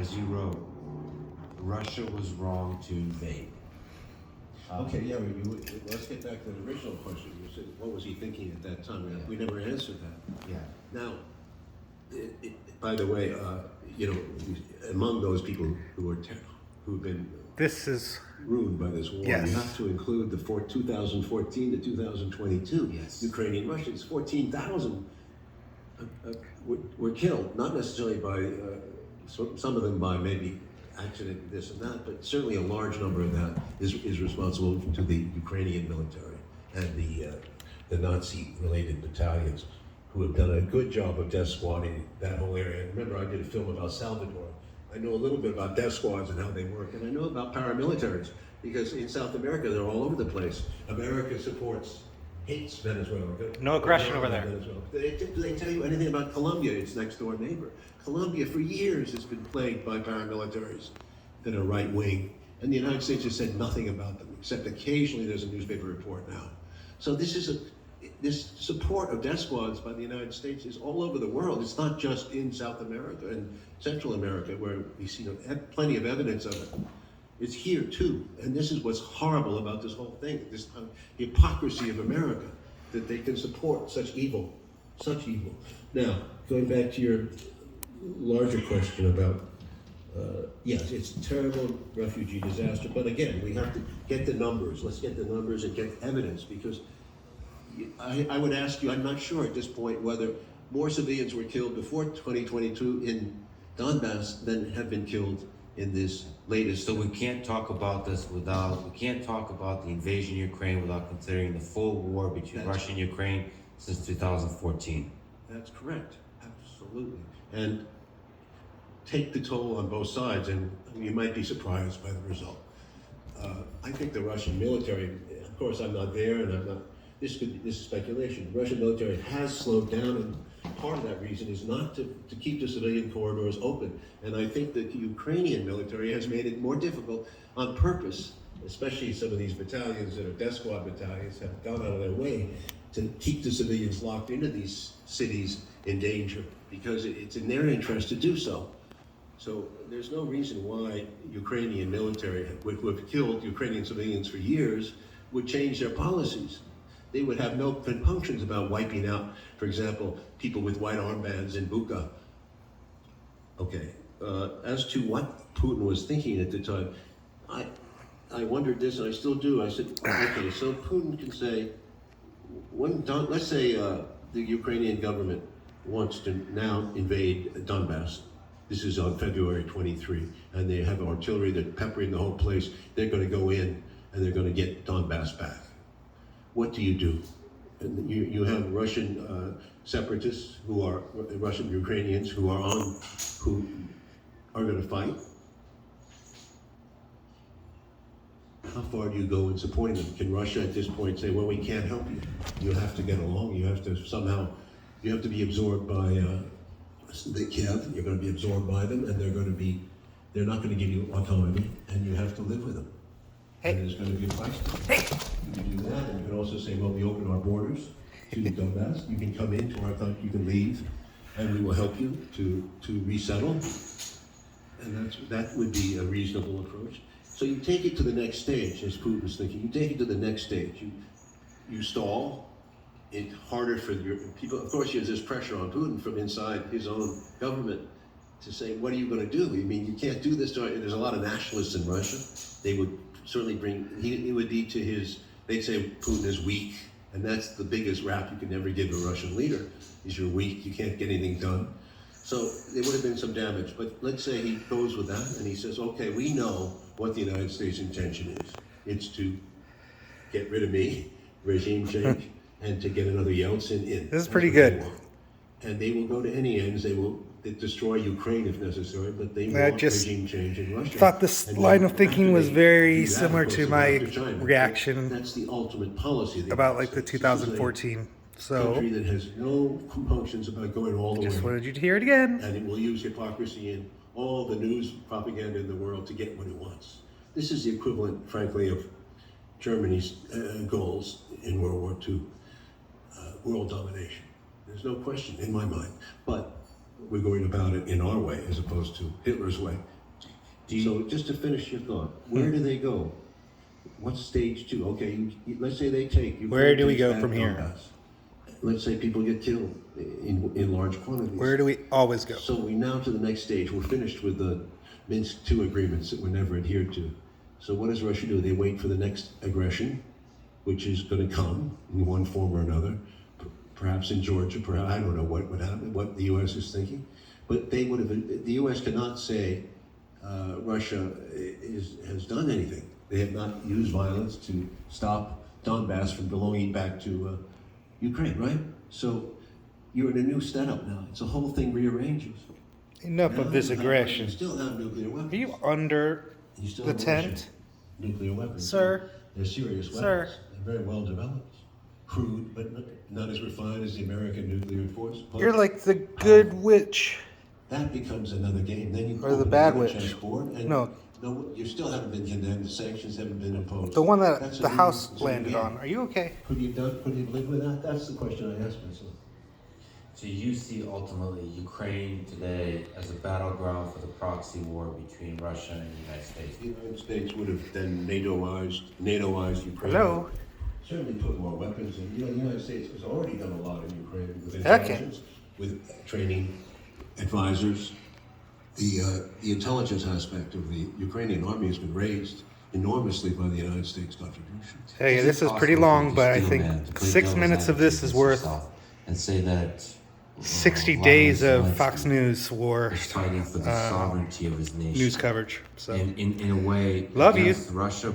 as you wrote, Russia was wrong to invade. Okay, yeah, let's get back to the original question. You said, what was he thinking at that time? Yeah. We never answered that. Yeah. Now, by the way, among those people who've been This is ruined by this war, Yes. you have to include the 2014 to 2022 Yes. Ukrainian Russians. 14,000 were killed, not necessarily by some of them by maybe accident, this and that, but certainly a large number of that is responsible to the Ukrainian military and the Nazi-related battalions who have done a good job of death squadding that whole area. And remember, I did a film about Salvador. I know a little bit about death squads and how they work, and I know about paramilitaries, because in South America, they're all over the place. America hates Venezuela. No aggression over there. Venezuela. Do they tell you anything about Colombia, its next door neighbor? Colombia, for years, has been plagued by paramilitaries that are right wing, and the United States has said nothing about them, except occasionally there's a newspaper report now. So this support of death squads by the United States is all over the world. It's not just in South America and Central America, where we see plenty of evidence of it. It's here too, and this is what's horrible about this whole thing, this hypocrisy of America, that they can support such evil. Now, going back to your larger question about, yes, it's a terrible refugee disaster, but again, we have to get the numbers. Let's get the numbers and get evidence, because I would ask you, I'm not sure at this point whether more civilians were killed before 2022 in Donbass than have been killed in this latest. So we can't talk about this we can't talk about the invasion of Ukraine without considering the full war between Russia and Ukraine since 2014. That's correct, absolutely. And take the toll on both sides, and you might be surprised by the result. I think the Russian military, of course I'm not there, and this is speculation. The Russian military has slowed down, and part of that reason is not to keep the civilian corridors open. And I think that the Ukrainian military has made it more difficult on purpose, especially some of these battalions that are death squad battalions have gone out of their way to keep the civilians locked into these cities in danger, because it's in their interest to do so. So there's no reason why Ukrainian military, who have killed Ukrainian civilians for years, would change their policies. They would have no compunctions about wiping out, for example, people with white armbands in Bucha. Okay, as to what Putin was thinking at the time, I wondered this, and I still do. I said, okay, so Putin can say, let's say the Ukrainian government wants to now invade Donbass. This is on February 23, and they have artillery, they're peppering the whole place. They're going to go in, and they're going to get Donbass back. What do you do? And you have Russian separatists who are Russian Ukrainians who are going to fight. How far do you go in supporting them? Can Russia at this point say, well, we can't help you. You have to get along. You have to be absorbed by the Kiev. You're going to be absorbed by them, and they're not going to give you autonomy, and you have to live with them. And there's going to be a price. You can do that, and you can also say, well, we open our borders to Donbass. You can come into our country, you can leave, and we will help you to resettle. And that would be a reasonable approach. So you take it to the next stage, as Putin's thinking. You take it to the next stage. You stall. It's harder for your people. Of course, there's this pressure on Putin from inside his own government to say, what are you going to do? I mean, you can't do this. There's a lot of nationalists in Russia. They would certainly he would lead to they'd say Putin is weak, and that's the biggest rap you can ever give a Russian leader, is you're weak, you can't get anything done. So there would have been some damage, but let's say he goes with that, and he says, okay, we know what the United States' intention is. It's to get rid of me, regime change, and to get another Yeltsin in. This is pretty good. And they will go to any ends. They will destroy Ukraine if necessary, but they want regime change in Russia. I thought this line of thinking was very similar to my reaction That's the ultimate policy about like the 2014. So country that has no compunctions about going all the way. just wanted you to hear it again. And it will use hypocrisy and all the news propaganda in the world to get what it wants. This is the equivalent, frankly, of Germany's goals in World War II, world domination. There's no question in my mind, but we're going about it in our way as opposed to Hitler's way. Do you- So just to finish your thought, where do they go? What's stage two? Okay, let's say they take. Where do we takes go back from here? Donbass. Let's say people get killed in large quantities. Where do we always go? So we now to the next stage. We're finished with the Minsk II agreements that were never adhered to. So what does Russia do? They wait for the next aggression, which is going to come in one form or another, perhaps in Georgia. Perhaps I don't know what would happen, what the U.S. is thinking, but they would have. The U.S. cannot say Russia has done anything. They have not used violence to stop Donbass from belonging back to Ukraine, right? So you're in a new setup now. It's a whole thing rearranges. Enough of this You aggression. still have nuclear weapons. Are you under You still the have Russian tent? nuclear weapons. Sir? They're serious weapons. Sir? They're very well developed. Crude, but not as refined as the American nuclear force. But You're like the good witch. that becomes another game. Then you Or the open bad another witch. chessboard, and No. you still haven't been condemned. The sanctions haven't been imposed. The one that That's a the new- house it's a new landed game. on. Are you okay? Could you live with that? That's the question I ask myself. So you see ultimately Ukraine today as a battleground for the proxy war between Russia and the United States. The United States would have then NATOized Ukraine. Hello? Certainly put more weapons in. The United States has already done a lot in Ukraine with Okay. intelligence, with training advisors. The intelligence aspect of the Ukrainian army has been raised enormously by the United States contribution. Hey, Is this it is pretty possible long, for but I the think steel man to play 6 devil's minutes of advocate this is against worth yourself and say that you 60 know, days Vladimir of Fox Zelensky News war is fighting for the sovereignty of his nation. news coverage. So In a way, Love you. against Russia.